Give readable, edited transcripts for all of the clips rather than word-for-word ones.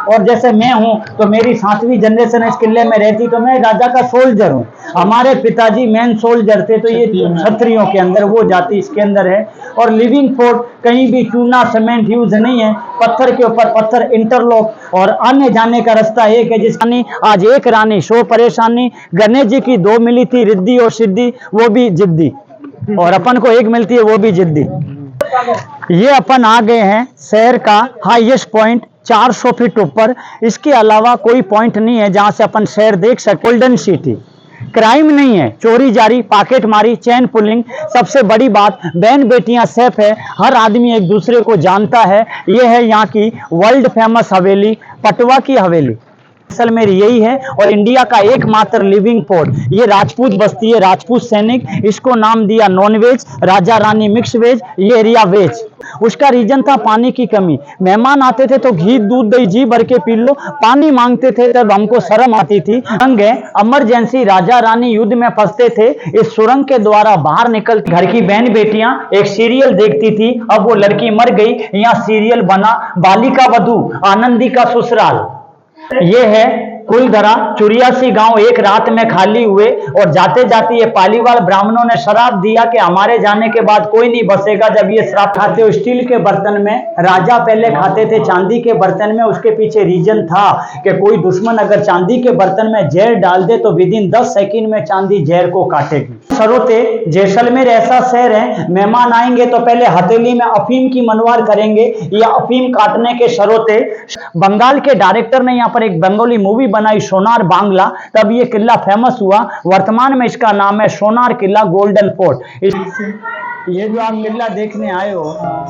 और जैसे मैं हूँ तो मेरी 7वीं जनरेशन इस किले में रहती, तो मैं राजा का सोल्जर हूँ। हमारे पिताजी मेन सोल्जर थे, तो ये क्षत्रियों के अंदर वो जाति इसके अंदर है। और लिविंग फोर्ट कहीं भी चूना सीमेंट यूज नहीं है, पत्थर के ऊपर पत्थर इंटरलॉक, और आने जाने का रास्ता एक है। जिसकी आज एक रानी सो परेशानी, गणेश जी की 2 मिली थी, रिद्धि और सिद्धि, वो भी जिद्दी, और अपन को एक मिलती है वो भी जिद्दी। ये अपन आ गए हैं शहर का हाईएस्ट पॉइंट 400 फीट ऊपर। इसके अलावा कोई पॉइंट नहीं है जहां से अपन शहर देख सके। गोल्डन सिटी, क्राइम नहीं है, चोरी जारी, पॉकेट मारी, चैन पुलिंग, सबसे बड़ी बात बहन बेटियां सेफ है, हर आदमी एक दूसरे को जानता है। ये है यहाँ की वर्ल्ड फेमस हवेली, पटवा की हवेली। जैसलमेर यही है, और इंडिया का एकमात्र लिविंग पोर्ट। ये राजपूत बस्ती है, राजपूत सैनिक, इसको नाम दिया non veg, Raja Rani mix veg, ये एरिया वेज। उसका रीजन था पानी की कमी। मेहमान आते थे तो घी दूध दही जी भर के पी लो, पानी मांगते थे तब हमको शर्म आती थी। सुरंग है, इमरजेंसी, राजा रानी युद्ध में फंसते थे, इस सुरंग के द्वारा बाहर निकलती। घर की बहन बेटियां एक सीरियल देखती थी, अब वो लड़की मर गई, यहाँ सीरियल बना बालिका वधू, आनंदी का ससुराल। ये है कुलधरा, 84 गांव एक रात में खाली हुए, और जाते जाते ये पालीवाल ब्राह्मणों ने श्राप दिया कि हमारे जाने के बाद कोई नहीं बसेगा। जब ये श्राप खाते हो स्टील के बर्तन में, राजा पहले खाते थे चांदी के बर्तन में। उसके पीछे रीजन था कि कोई दुश्मन अगर चांदी के बर्तन में जहर डाल दे तो विदिन 10 सेकंड में चांदी जहर को काटेगी। सरोते, जैसलमेर ऐसा शहर है, मेहमान आएंगे तो पहले हथेली में अफीम की मनवार करेंगे, या अफीम काटने के सरोते। बंगाल के डायरेक्टर ने यहाँ पर एक बंगाली मूवी बनाई सोनार बांग्ला, तब ये किला फेमस हुआ। वर्तमान में इसका नाम है सोनार किला गोल्डन फोर्ट। ये जो आप किला देखने आए हो,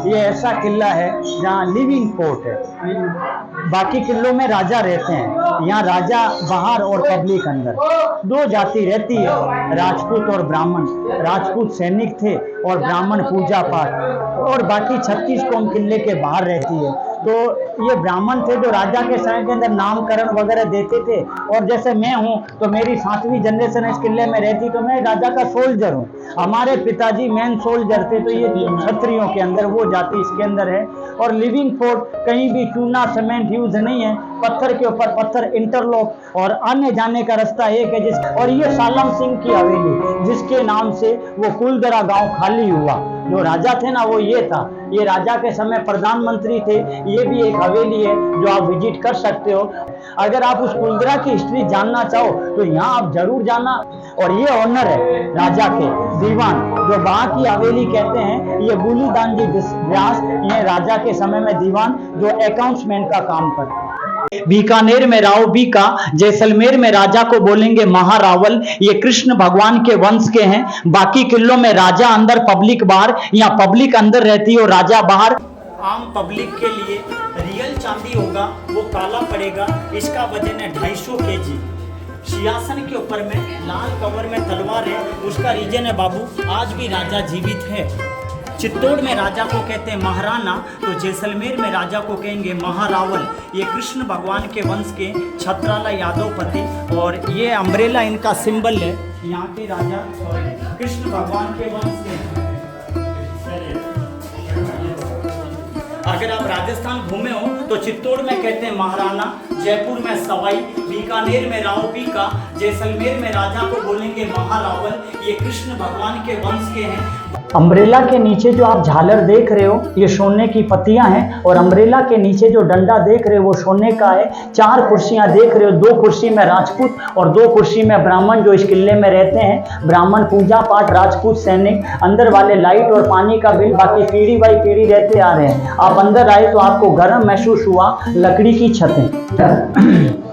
ये ऐसा किला है जहाँ लिविंग फोर्ट है। बाकी किलों में राजा रहते हैं, यहाँ राजा बाहर और पब्लिक अंदर। 2 जाति रहती है, राजपूत और ब्राह्मण। राजपूत सैनिक थे और ब्राह्मण पूजा पाठ, और बाकी 36 कौम किले के बाहर रहती है। तो ये ब्राह्मण थे जो राजा के समय के अंदर नामकरण वगैरह देते थे। और जैसे मैं हूँ तो मेरी 7वीं जनरेशन इस किले में रहती, तो मैं राजा का सोल्जर हूँ। हमारे पिताजी मेन सोल्जर थे, तो ये क्षत्रियों के अंदर वो जाति इसके अंदर है। और लिविंग फोर्ट कहीं भी चूना सीमेंट यूज नहीं है, पत्थर के ऊपर पत्थर इंटरलॉक, और आने जाने का रास्ता एक है। और ये सालम सिंह की हवेली, जिसके नाम से वो कुलधरा गांव खाली हुआ। जो राजा थे ना वो ये था, ये राजा के समय प्रधानमंत्री थे। ये भी एक हवेली है जो आप विजिट कर सकते हो। अगर आप उस कुलधरा की हिस्ट्री जानना चाहो तो यहाँ आप जरूर जाना। और ये ऑनर है राजा के दीवान, जो वहां की हवेली कहते हैं। ये गुलीदान जी व्यास, ये राजा के समय में दीवान जो अकाउंट्समैन का काम करते हैं। बीकानेर में राव बीका, जैसलमेर में राजा को बोलेंगे महारावल। ये कृष्ण भगवान के वंश के हैं। बाकी किलों में राजा अंदर पब्लिक बाहर, या पब्लिक अंदर रहती है और राजा बाहर। आम पब्लिक के लिए रियल चांदी होगा वो काला पड़ेगा। इसका वजन है 250 kg। सिंहासन के ऊपर में लाल कवर में तलवार है। उसका रीजन है बाबू, आज भी राजा जीवित है। चित्तौड़ में राजा को कहते हैं महाराणा, तो जैसलमेर में राजा को कहेंगे महारावल। ये कृष्ण भगवान के वंश के छत्राला यादवपति, और ये अम्ब्रेला इनका सिंबल है। यहाँ के राजा कृष्ण भगवान के वंश के। अगर आप राजस्थान घूमे हो तो चित्तौड़ में कहते हैं महाराणा, जयपुर में सवाई, बीकानेर में राव बीका, जैसलमेर में राजा को बोलेंगे महारावल। ये कृष्ण भगवान के वंश के हैं। अम्ब्रेला के नीचे जो आप झालर देख रहे हो, ये सोने की पत्तियां हैं, और अम्ब्रेला के नीचे जो डंडा देख रहे हो वो सोने का है। 4 कुर्सियां देख रहे हो, 2 कुर्सी में राजपूत और 2 कुर्सी में ब्राह्मण जो इस किले में रहते हैं। ब्राह्मण पूजा पाठ, राजपूत सैनिक। अंदर वाले लाइट और पानी का बिल बाकी पीढ़ी बाई पीढ़ी रहते आ रहे हैं। आप अंदर आए तो आपको गर्म महसूस हुआ। लकड़ी की छतें।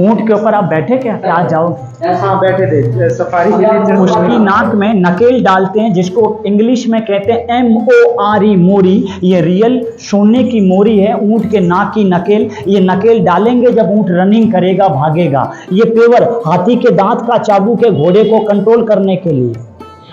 ऊंट के ऊपर आप बैठे क्या आ जाओ? हाँ बैठे थे, सफारी के लिए। उसकी नाक में नकेल डालते हैं, जिसको इंग्लिश में कहते हैं MORE, मोरी। ये रियल सोने की मोरी है, ऊंट के नाक की नकेल। ये नकेल डालेंगे जब ऊंट रनिंग करेगा, भागेगा। ये पेवर हाथी के दांत का चाबुक है, घोड़े को कंट्रोल करने के लिए।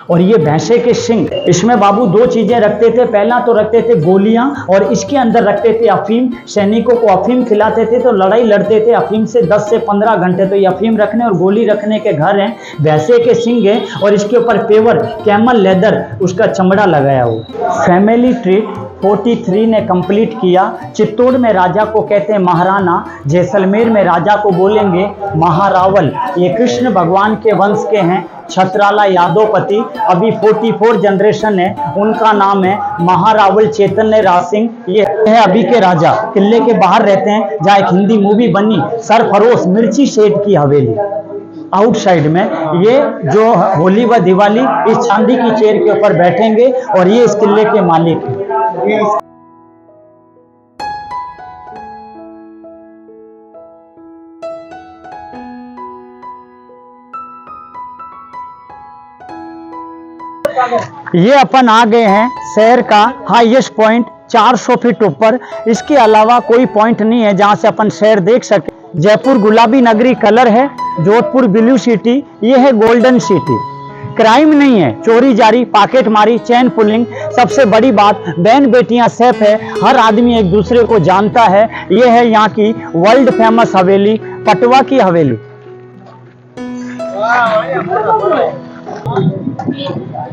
और ये भैंसे के सिंग। इसमें बाबू 2 चीजें रखते थे। पहला तो रखते थे गोलियां, और इसके अंदर रखते थे अफीम। सैनिकों को अफीम खिलाते थे तो लड़ाई लड़ते थे अफीम से 10 से 15 घंटे। तो ये अफीम रखने और गोली रखने के घर हैं। भैंसे के सिंग है, और इसके ऊपर पेवर कैमल लेदर उसका चमड़ा लगाया हुआ। फैमिली ट्री 43 ने कंप्लीट किया। चित्तौड़ में राजा को कहते हैं महाराणा, जैसलमेर में राजा को बोलेंगे महारावल। ये कृष्ण भगवान के वंश के हैं, छत्राला यादवपति। अभी 44 जनरेशन है, उनका नाम है महारावल चैतन्य राज सिंह। ये है अभी के राजा, किले के बाहर रहते हैं, जहाँ एक हिंदी मूवी बनी सरफरोश, मिर्ची शेठ की हवेली आउटसाइड में। ये जो होली व दिवाली इस चांदी की चेयर के ऊपर बैठेंगे और ये इस किले के मालिक हैं। ये अपन आ गए हैं शहर का हाईएस्ट पॉइंट 400 फीट ऊपर। इसके अलावा कोई पॉइंट नहीं है जहां से अपन शहर देख सके। जयपुर गुलाबी नगरी कलर है, जोधपुर ब्लू सिटी, ये है गोल्डन सिटी। क्राइम नहीं है, चोरी जारी, पॉकेट मारी, चैन पुलिंग, सबसे बड़ी बात बहन बेटियां सेफ है, हर आदमी एक दूसरे को जानता है। ये है यहाँ की वर्ल्ड फेमस हवेली, पटवा की हवेली।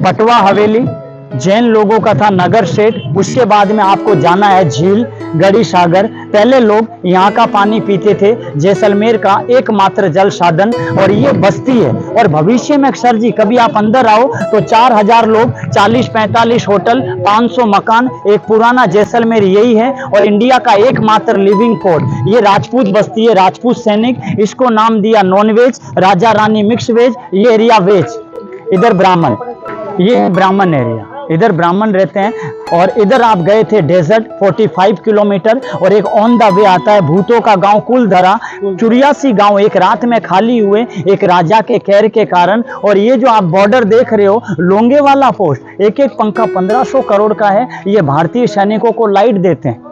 पटवा हवेली जैन लोगों का था नगर सेठ। उसके बाद में आपको जाना है झील गड़ी सागर। पहले लोग यहाँ का पानी पीते थे, जैसलमेर का एकमात्र जल साधन, और ये बस्ती है। और भविष्य में सर जी कभी आप अंदर आओ तो 4000 लोग, 40-45 होटल, 500 मकान, एक पुराना जैसलमेर यही है। और इंडिया का एकमात्र लिविंग फोर्ट ये राजपूत बस्ती है, राजपूत सैनिक। इसको नाम दिया non veg, Raja Rani mix veg, ये एरिया वेज। इधर ब्राह्मण, ये है ब्राह्मण एरिया, इधर ब्राह्मण रहते हैं। और इधर आप गए थे डेजर्ट 45 किलोमीटर, और एक ऑन द वे आता है भूतों का गांव कुलधरा। 84 गांव एक रात में खाली हुए एक राजा के कहर के कारण। और ये जो आप बॉर्डर देख रहे हो लोंगे वाला पोस्ट, एक एक पंखा 1500 करोड़ का है। ये भारतीय सैनिकों को लाइट देते हैं।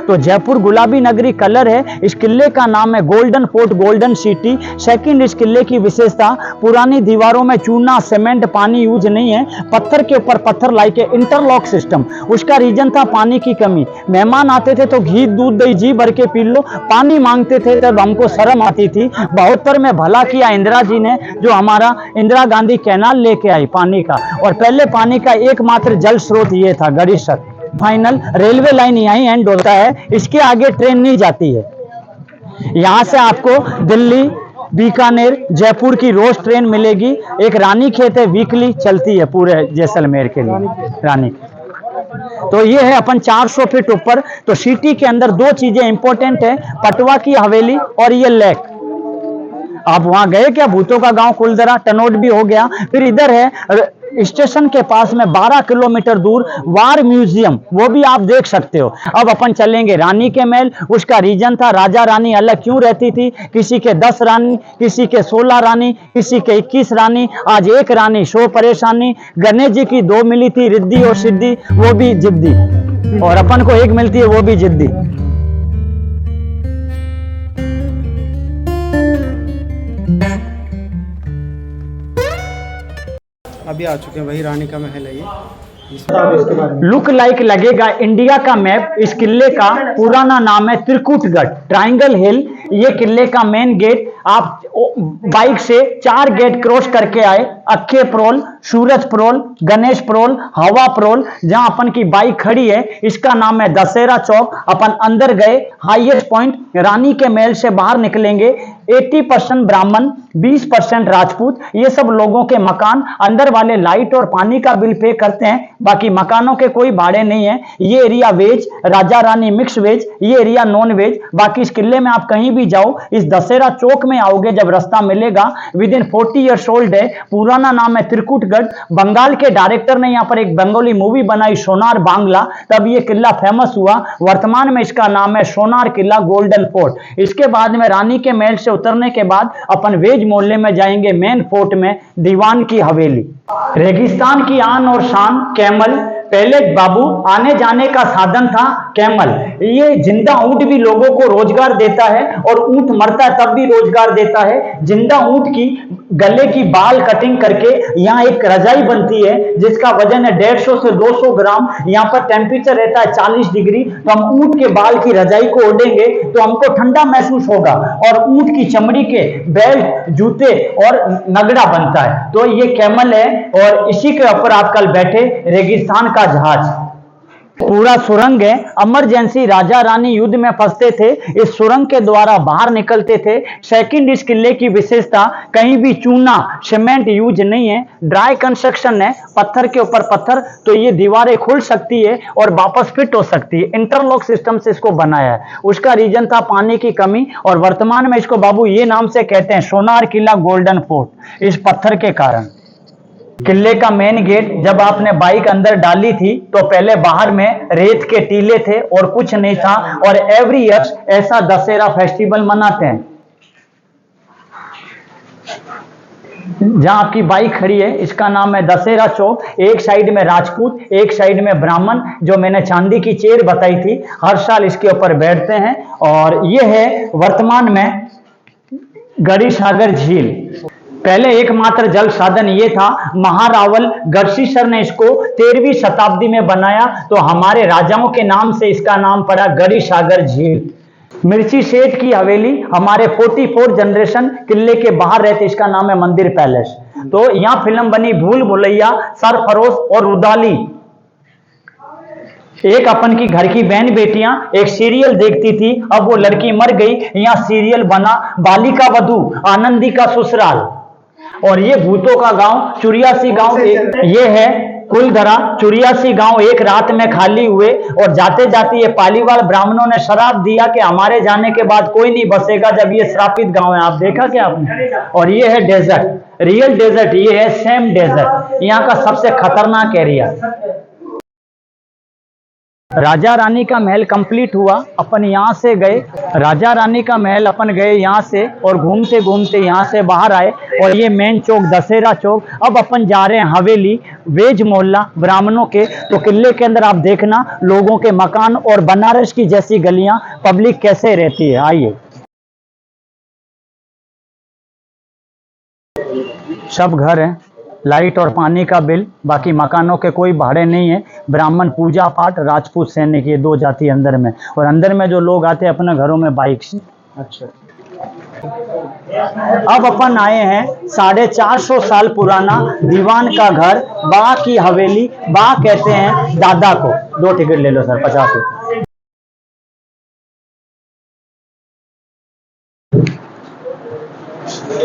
तो जयपुर गुलाबी नगरी कलर है। इस किले का नाम है golden fort, golden city. Second, इस किले की विशेषता पुरानी दीवारों में चूना सीमेंट पानी यूज नहीं है, पत्थर के ऊपर पत्थर लाइक इंटरलॉक सिस्टम। उसका रीजन था पानी की कमी। मेहमान आते थे तो घी दूध दही जी भर के पी लो, पानी मांगते थे तब हमको शर्म आती थी। 72 में भला किया इंदिरा जी ने, जो हमारा इंदिरा गांधी कैनाल लेके आई पानी का। और पहले पानी का एकमात्र जल स्रोत ये था गरीसर। फाइनल रेलवे लाइन यहीं एंड होता है, इसके आगे ट्रेन नहीं जाती है। यहां से आपको दिल्ली, बीकानेर, जयपुर की रोज ट्रेन मिलेगी। एक रानी खेत है, वीकली चलती है पूरे जैसलमेर के लिए रानी। तो ये है अपन 400 फीट ऊपर। तो सिटी के अंदर दो चीजें इंपॉर्टेंट है, पटवा की हवेली और ये लेक। आप वहां गए क्या? भूतों का गांव कुलधरा, टनोट भी हो गया। फिर इधर है स्टेशन के पास में 12 किलोमीटर दूर वार म्यूजियम, वो भी आप देख सकते हो। अब अपन चलेंगे रानी के महल। उसका रीजन था राजा रानी अलग क्यों रहती थी, किसी के 10 रानी, किसी के 16 रानी, किसी के 21 रानी। आज एक रानी सो परेशानी। गणेश जी की 2 मिली थी, रिद्धि और सिद्धि, वो भी जिद्दी। और अपन को एक मिलती है, वो भी जिद्दी। अभी आ चुके हैं, वही रानी का महल है ये। लुक लाइक लगेगा इंडिया का मैप। इस किले का पुराना नाम है त्रिकुटगढ़, ट्रायंगल हिल। ये किले का मेन गेट, आप बाइक से 4 गेट क्रॉस करके आए, अक्खे प्रोल, सूरज प्रोल, गणेश प्रोल, हवा प्रोल। जहां अपन की बाइक खड़ी है इसका नाम है दशहरा चौक। अपन अंदर गए, हाईएस्ट पॉइंट रानी के महल से बाहर निकलेंगे। 80% ब्राह्मण, 20% राजपूत, ये सब लोगों के मकान। अंदर वाले लाइट और पानी का बिल पे करते हैं, बाकी मकानों के कोई भाड़े नहीं है। ये area veg, Raja Rani mix veg, ये एरिया नॉन वेज। बाकी इस किले में आप कहीं भी जाओ, इस दशहरा चौक में आओगे जब रास्ता मिलेगा। विद इन 40 ईयर्स ओल्ड है, पुराना नाम है त्रिकुटगढ़। बंगाल के डायरेक्टर ने यहाँ पर एक बंगाली मूवी बनाई सोनार बांग्ला, तब ये किला फेमस हुआ। वर्तमान में इसका नाम है सोनार किला गोल्डन फोर्ट। इसके बाद में रानी के महल से उतरने के बाद अपन वेज मोहल्ले में जाएंगे मेन फोर्ट में, दीवान की हवेली। रेगिस्तान की आन और शान कैमल। पहले बाबू आने जाने का साधन था कैमल। ये जिंदा ऊंट भी लोगों को रोजगार देता है, और ऊंट मरता है तब भी रोजगार देता है। जिंदा ऊंट की गले की बाल कटिंग करके यहाँ एक रजाई बनती है जिसका वजन है 150 से 200 ग्राम। यहाँ पर टेम्परेचर रहता है 40 डिग्री। तो हम ऊंट के बाल की रजाई को ओढ़ेंगे तो हमको ठंडा महसूस होगा। और ऊंट की चमड़ी के बेल्ट, जूते और नगड़ा बनता है। तो ये कैमल है, और इसी के ऊपर आप कल बैठे रेगिस्तान का जहाज। पूरा सुरंग है। इमरजेंसी राजा रानी युद्ध में फंसते थे, इस सुरंग के द्वारा बाहर निकलते थे। सेकंड, इस किले की विशेषता कहीं भी चूना सीमेंट यूज नहीं है, ड्राई कंस्ट्रक्शन है, पत्थर के ऊपर पत्थर, तो ये दीवारें खुल सकती है और वापस फिट हो सकती है। इंटरलॉक सिस्टम से इसको बनाया है। उसका रीजन था पानी की कमी, और वर्तमान में इसको बाबू ये नाम से कहते हैं, सोनार किला गोल्डन फोर्ट, इस पत्थर के कारण। किले का मेन गेट जब आपने बाइक अंदर डाली थी तो पहले बाहर में रेत के टीले थे और कुछ नहीं था, और एवरी ईयर ऐसा दशहरा फेस्टिवल मनाते हैं। जहां आपकी बाइक खड़ी है इसका नाम है दशहरा चौक। एक साइड में राजपूत, एक साइड में ब्राह्मण, जो मैंने चांदी की चेयर बताई थी, हर साल इसके ऊपर बैठते हैं। और ये है वर्तमान में गड़ी सागर झील। पहले एकमात्र जल साधन ये था, महारावल गढ़सीसर ने इसको 13वीं शताब्दी में बनाया, तो हमारे राजाओं के नाम से इसका नाम पड़ा गड़ी सागर झील। मिर्ची सेठ की हवेली, हमारे 44 जनरेशन किले के बाहर रहते, इसका नाम है मंदिर पैलेस। तो यहां फिल्म बनी भूल भुलैया, सरफरोश और रुदाली। एक अपन की घर की बहन बेटियां एक सीरियल देखती थी, अब वो लड़की मर गई, यहाँ सीरियल बना बालिका वधू आनंदी का ससुराल। और ये भूतों का गांव चुरियासी गांव, ये है कुलधरा। चुरियासी गांव एक रात में खाली हुए, और जाते जाते ये पालीवाल ब्राह्मणों ने शराप दिया कि हमारे जाने के बाद कोई नहीं बसेगा, जब ये श्रापित गांव है। आप देखा क्या आपने? और ये है डेजर्ट, रियल डेजर्ट, ये है सेम डेजर्ट, यहाँ का सबसे खतरनाक एरिया। राजा रानी का महल कंप्लीट हुआ, अपन यहाँ से गए, राजा रानी का महल अपन गए यहाँ से, और घूमते घूमते यहाँ से बाहर आए, और ये मेन चौक दशहरा चौक। अब अपन जा रहे हैं हवेली, वेज मोहल्ला ब्राह्मणों के। तो किले के अंदर आप देखना लोगों के मकान और बनारस की जैसी गलियां, पब्लिक कैसे रहती है। आइए, सब घर हैं, लाइट और पानी का बिल, बाकी मकानों के कोई भाड़े नहीं है। ब्राह्मण पूजा पाठ, राजपूत सैनिक, ये 2 जाति अंदर में। और अंदर में जो लोग आते हैं अपने घरों में बाइक से। अच्छा, अब अपन आए हैं 450 साल पुराना दीवान का घर, बा की हवेली। बा कहते हैं दादा को। 2 टिकट ले लो सर, 50 रुपये।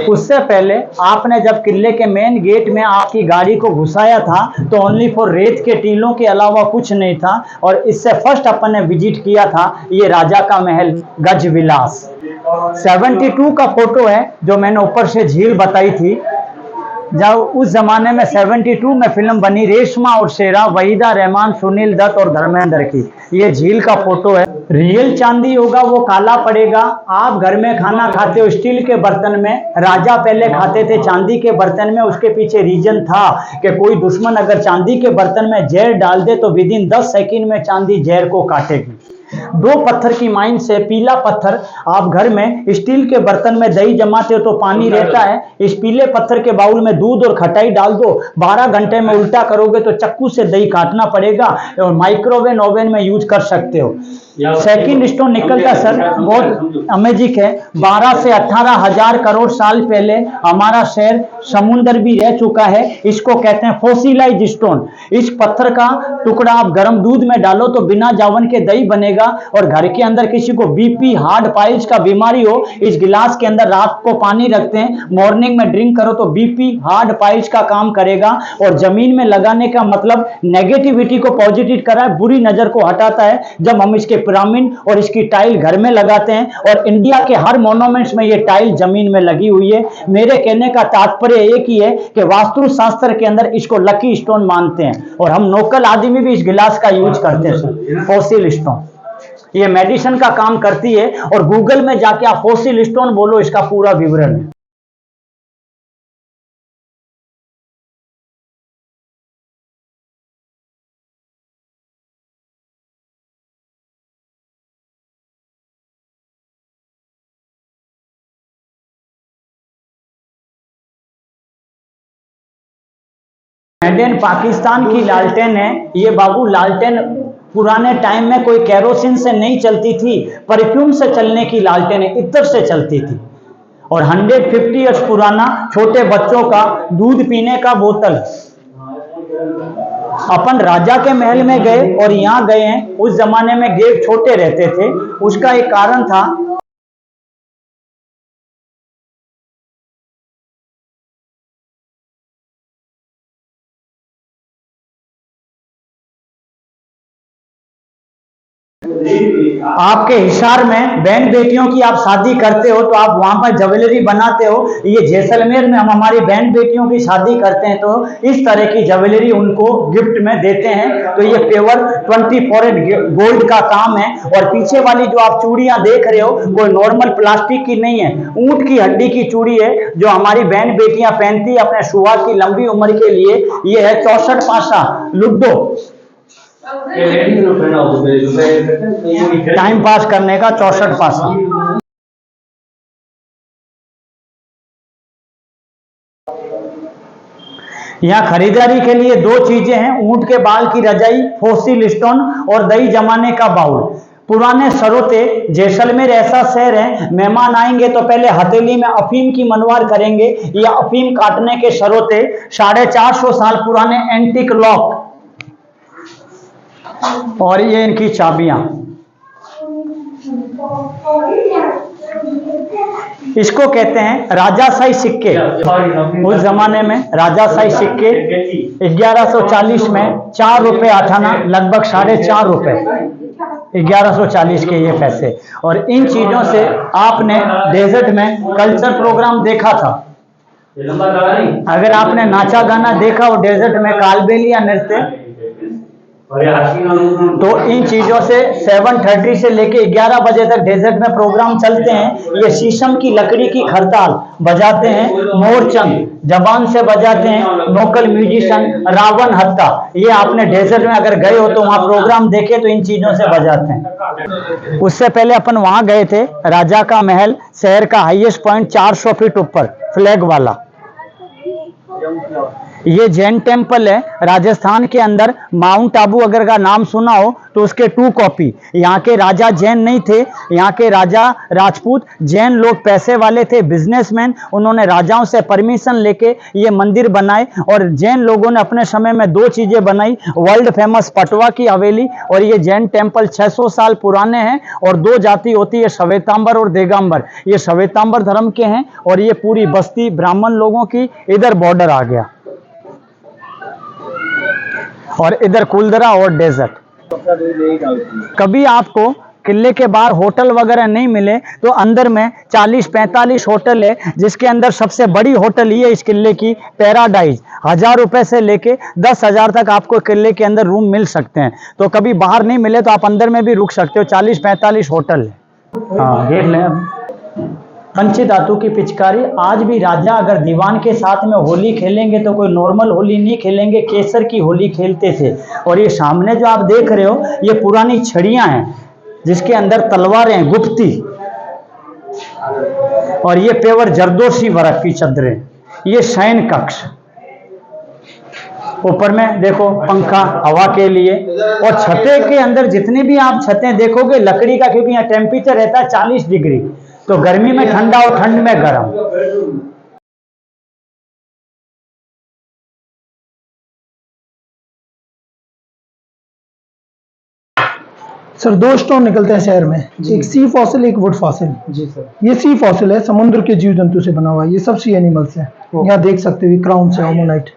उससे पहले आपने जब किले के मेन गेट में आपकी गाड़ी को घुसाया था तो ओनली फॉर रेत के टीलों के अलावा कुछ नहीं था। और इससे फर्स्ट अपन ने विजिट किया था ये राजा का महल गजविलास। 72 का फोटो है जो मैंने ऊपर से झील बताई थी। जब उस जमाने में 72 में फिल्म बनी रेशमा और शेरा, वहीदा रहमान, सुनील दत्त और धर्मेंद्र की, ये झील का फोटो है। रियल चांदी होगा वो काला पड़ेगा। आप घर में खाना खाते हो स्टील के बर्तन में, राजा पहले खाते थे चांदी के बर्तन में। उसके पीछे रीजन था कि कोई दुश्मन अगर चांदी के बर्तन में जहर डाल दे तो विदिन 10 सेकंड में चांदी जहर को काटेगी। 2 पत्थर की माइन से, पीला पत्थर, आप घर में स्टील के बर्तन में दही जमाते हो तो पानी रहता है, इस पीले पत्थर के बाउल में दूध और खटाई डाल दो, 12 घंटे में उल्टा करोगे तो चक्कू से दही काटना पड़ेगा, और माइक्रोवेव ओवन में यूज कर सकते हो। सेकंड स्टोन निकलता सर बहुत अमेजिक है। 12 से 18 हजार करोड़ साल पहले हमारा शहर समुद्र भी रह चुका है। इसको कहते हैं फोसिलाइज स्टोन। इस पत्थर का टुकड़ा आप गर्म दूध में डालो तो बिना जावन के दही बनेगा। और घर के अंदर किसी को बीपी, हार्ट पाइल्स का बीमारी हो, इस गिलास के अंदर रात को पानी रखते हैं, मॉर्निंग में ड्रिंक करो तो बीपी, हार्ट पाइल्स का काम करेगा। और जमीन में लगाने का मतलब नेगेटिविटी को पॉजिटिव करा है, बुरी नजर को हटाता है। जब हम इसके पिरामिड और इसकी टाइल घर में लगाते हैं, और इंडिया के हर मोन्यूमेंट्स में ये टाइल जमीन में लगी हुई है। मेरे कहने का तात्पर्य एक ही है कि वास्तु शास्त्र के अंदर इसको लकी स्टोन मानते हैं, और हम लोकल आदमी भी इस गिलास का यूज करते हैं। फॉसिल स्टोन ये मेडिसिन का काम करती है, और गूगल में जाके आप फॉसिल स्टोन बोलो, इसका पूरा विवरण है। मेड इन पाकिस्तान की लालटेन है ये बाबू। लालटेन पुराने टाइम में कोई केरोसिन से नहीं चलती थी, परफ्यूम से चलने की लालटेन है, इत्र से चलती थी। और 150 ईयर्स पुराना छोटे बच्चों का दूध पीने का बोतल, अपन राजा के महल में गए और यहाँ गए हैं। उस जमाने में गेट छोटे रहते थे, उसका एक कारण था। आपके हिसार में बहन बेटियों की आप शादी करते हो तो आप वहां पर ज्वेलरी बनाते हो। ये जैसलमेर में हम हमारी बहन बेटियों की शादी करते हैं तो इस तरह की ज्वेलरी उनको गिफ्ट में देते हैं। तो ये प्योर 24 गोल्ड का काम है। और पीछे वाली जो आप चूड़ियां देख रहे हो कोई नॉर्मल प्लास्टिक की नहीं है, ऊंट की हड्डी की चूड़ी है जो हमारी बहन बेटियां पहनती है अपने सुहाग की लंबी उम्र के लिए। ये है 64 पासा लुड्डो, टाइम पास करने का 64 पासा। यहाँ खरीदारी के लिए दो चीजें हैं, ऊंट के बाल की रजाई, फॉसिल स्टोन और दही जमाने का बाउल। पुराने सरोते, जैसलमेर ऐसा शहर है, मेहमान आएंगे तो पहले हथेली में अफीम की मनवार करेंगे। ये अफीम काटने के सरोते, 450 साल पुराने एंटीक लॉक, और ये इनकी चाबियां। इसको कहते हैं राजाशाही सिक्के। उस जमाने में राजाशाही सिक्के 1140 में 4 रुपए आठाना, लगभग 4.5 रुपए, 1140 के ये पैसे। और इन चीजों से आपने डेजर्ट में कल्चर प्रोग्राम देखा था। अगर आपने नाचा गाना देखा हो डेजर्ट में, कालबेलिया नृत्य, तो इन चीजों से 7:30 से लेके 11 बजे तक डेजर्ट में प्रोग्राम चलते हैं। ये शीशम की लकड़ी की खरताल बजाते हैं, मोरचंग जबान से बजाते हैं, लोकल म्यूजिशियन रावण हत्ता। ये आपने डेजर्ट में अगर गए हो तो वहां प्रोग्राम देखे तो इन चीजों से बजाते हैं। उससे पहले अपन वहां गए थे, राजा का महल, शहर का हाईएस्ट पॉइंट 400 फीट ऊपर, फ्लैग वाला। ये जैन टेम्पल है राजस्थान के अंदर, माउंट आबू अगर का नाम सुना हो तो उसके 2 कॉपी। यहाँ के राजा जैन नहीं थे, यहाँ के राजा राजपूत, जैन लोग पैसे वाले थे, बिजनेसमैन। उन्होंने राजाओं से परमिशन लेके ये मंदिर बनाए। और जैन लोगों ने अपने समय में 2 चीजें बनाई, वर्ल्ड फेमस पटवा की हवेली और ये जैन टेम्पल 600 साल पुराने हैं। और 2 जाति होती है, श्वेतांबर और दिगंबर। ये श्वेतांबर धर्म के हैं और ये पूरी बस्ती ब्राह्मण लोगों की इधर बॉर्डर आ गया, और इधर कुलदरा और डेजर्ट। कभी आपको किले के बाहर होटल वगैरह नहीं मिले तो अंदर में 40-45 होटल है, जिसके अंदर सबसे बड़ी होटल ये इस किले की पैराडाइज। 1000 रुपए से लेके 10,000 तक आपको किले के अंदर रूम मिल सकते हैं। तो कभी बाहर नहीं मिले तो आप अंदर में भी रुक सकते हो। 40-45 होटल है। हाँ, देख लें। पंचधातु की पिचकारी। आज भी राजा अगर दीवान के साथ में होली खेलेंगे तो कोई नॉर्मल होली नहीं खेलेंगे, केसर की होली खेलते थे। और ये सामने जो आप देख रहे हो ये पुरानी छड़ियां हैं जिसके अंदर तलवारें हैं, गुप्ती। और ये पेवर जरदोशी वर्क की चादरें। ये शयन कक्ष, ऊपर में देखो पंखा हवा के लिए। और छतें के अंदर जितनी भी आप छतें देखोगे लकड़ी का, क्योंकि यहाँ टेम्परेचर रहता है 40 डिग्री, तो गर्मी में ठंडा और ठंड में गर्म। सर 2 स्टोन निकलते हैं शहर में, एक सी फॉसिल, एक वुड फॉसिल। जी सर। ये सी फॉसिल है, समुद्र के जीव जंतु से बना हुआ है। ये सब सी एनिमल्स है। यहाँ देख सकते हो क्राउन से अमोनाइट।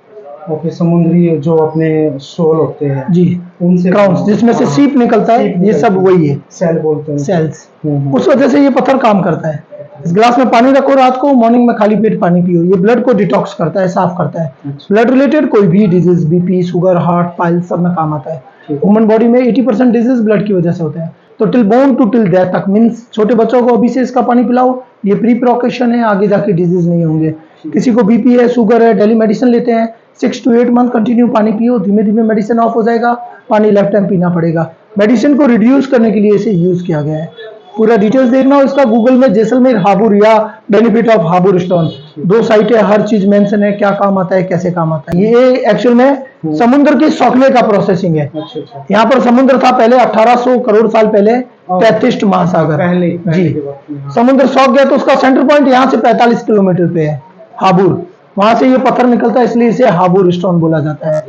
ओके, समुद्री जो अपने शोल होते हैं जी, उनसे क्राउन जिसमें से सीप निकलता है, ये सब वही है, सेल बोलते हैं, सेल्स। उस वजह से ये पत्थर काम करता है। इस गिलास में पानी रखो रात को, मॉर्निंग में खाली पेट पानी पियो। ये ब्लड को डिटॉक्स करता है, साफ करता है। ब्लड रिलेटेड कोई भी disease, BP, sugar, heart, pile, सब में काम आता है। ह्यूमन बॉडी में 80% डिजीज ब्लड की वजह से होते हैं। तो till born to till death तक, मीन्स छोटे बच्चों को अभी से इसका पानी पिलाओ, ये प्री प्रिकॉशन है, आगे जाके डिजीज नहीं होंगे। किसी को बीपी है, शुगर है, डेली मेडिसिन लेते हैं, 6 to 8 मंथ कंटिन्यू पानी पियो, धीमे धीमे मेडिसिन ऑफ हो जाएगा, पानी लाइफ टाइम पीना पड़ेगा। मेडिसिन को रिड्यूस करने के लिए इसे यूज किया गया है। पूरा डिटेल्स देखना हो इसका गूगल में, जैसलमेर हाबुर या बेनिफिट ऑफ हाबुर स्टोन, 2 साइट है, हर चीज मेंशन है, क्या काम आता है, कैसे काम आता है। ये एक्चुअल में समुद्र के सोखने का प्रोसेसिंग है। यहाँ पर समुद्र था पहले 1800 करोड़ साल पहले, 33 महासागर पहले जी। समुद्र सोख गया तो उसका सेंटर पॉइंट यहाँ से 45 किलोमीटर पे है, हाबुर। वहां से ये पत्थर निकलता है, इसलिए इसे हाबुर स्टोन बोला जाता है।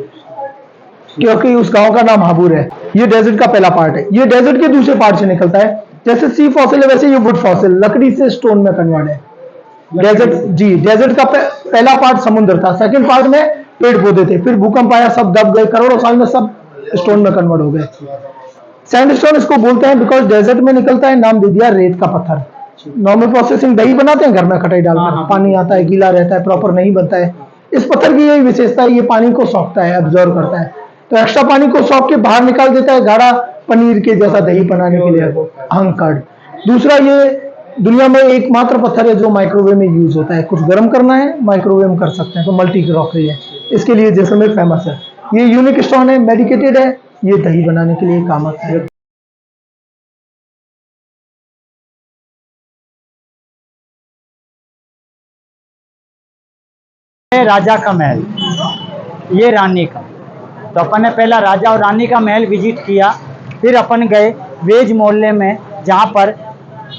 क्योंकि उस गांव का नाम हाबुर है। ये डेजर्ट का पहला पार्ट है। ये डेजर्ट के दूसरे पार्ट से निकलता है। जैसे सी फॉसिल है वैसे ये वुड फॉसिल लकड़ी से स्टोन में कन्वर्ट है। डेजर्ट जी, डेजर्ट का पहला पार्ट समुद्र था, सेकंड पार्ट में पेड़ पौधे थे, फिर भूकंप आया, सब दब गए, करोड़ों साल में सब स्टोन में कन्वर्ट हो गए। सैंडस्टोन इसको बोलते हैं बिकॉज डेजर्ट में निकलता है, नाम दे दिया रेत का पत्थर। नॉर्मल प्रोसेसिंग दही बनाते हैं घर में खटाई डालकर, पानी आता है, गीला रहता है, प्रॉपर नहीं बनता है। इस पत्थर की यही विशेषता है, ये पानी को सोखता है, एब्जॉर्व करता है, तो एक्स्ट्रा पानी को सोख के बाहर निकाल देता है, गाढ़ा पनीर के जैसा दही बनाने के लिए कर्ड। दूसरा, ये दुनिया में एकमात्र पत्थर है जो माइक्रोवेव में यूज होता है। कुछ गर्म करना है माइक्रोवेव में कर सकते हैं, तो मल्टी क्रॉकरी है, इसके लिए जैसलमेर फेमस है। ये यूनिक स्टोन है, मेडिकेटेड है, ये दही बनाने के लिए काम आता है। राजा का महल, ये रानी का। तो अपन ने पहला राजा और रानी का महल विजिट किया, फिर अपन गए वेज मोहल्ले में जहाँ पर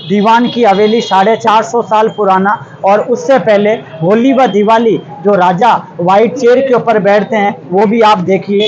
दीवान की हवेली 450 साल पुराना, और उससे पहले होली व दिवाली जो राजा वाइट चेयर के ऊपर बैठते हैं वो भी आप देखिए।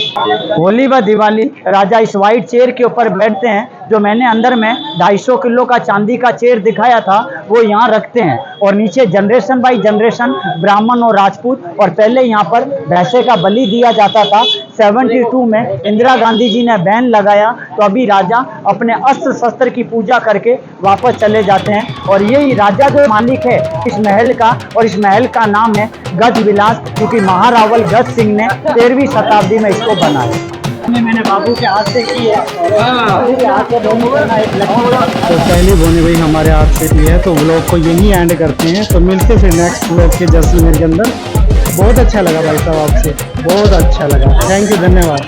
होली व दिवाली राजा इस वाइट चेयर के ऊपर बैठते हैं, जो मैंने अंदर में 250 किलो का चांदी का चेयर दिखाया था वो यहाँ रखते हैं। और नीचे जनरेशन बाई जनरेशन ब्राह्मण और राजपूत, और पहले यहाँ पर भैंसे का बलि दिया जाता था। 72 में इंदिरा गांधी जी ने बैन लगाया, तो अभी राजा अपने अस्त्र शस्त्र की पूजा करके वापस चले जाते हैं। और यही राजा जो मालिक है इस महल का, और इस महल का नाम है गज विलास, क्योंकि महारावल गज सिंह ने 13वीं शताब्दी में इसको बनाया। मैंने बाबू के हाथ से की है, तो पहले बोने भाई हमारे हाथ से की है, तो व्लॉग को यहीं एंड करते हैं। तो मिलते फिर नेक्स्ट व्लॉग के जैसलमेर के अंदर। बहुत अच्छा लगा भाई साहब आपसे, बहुत अच्छा लगा, थैंक यू, धन्यवाद।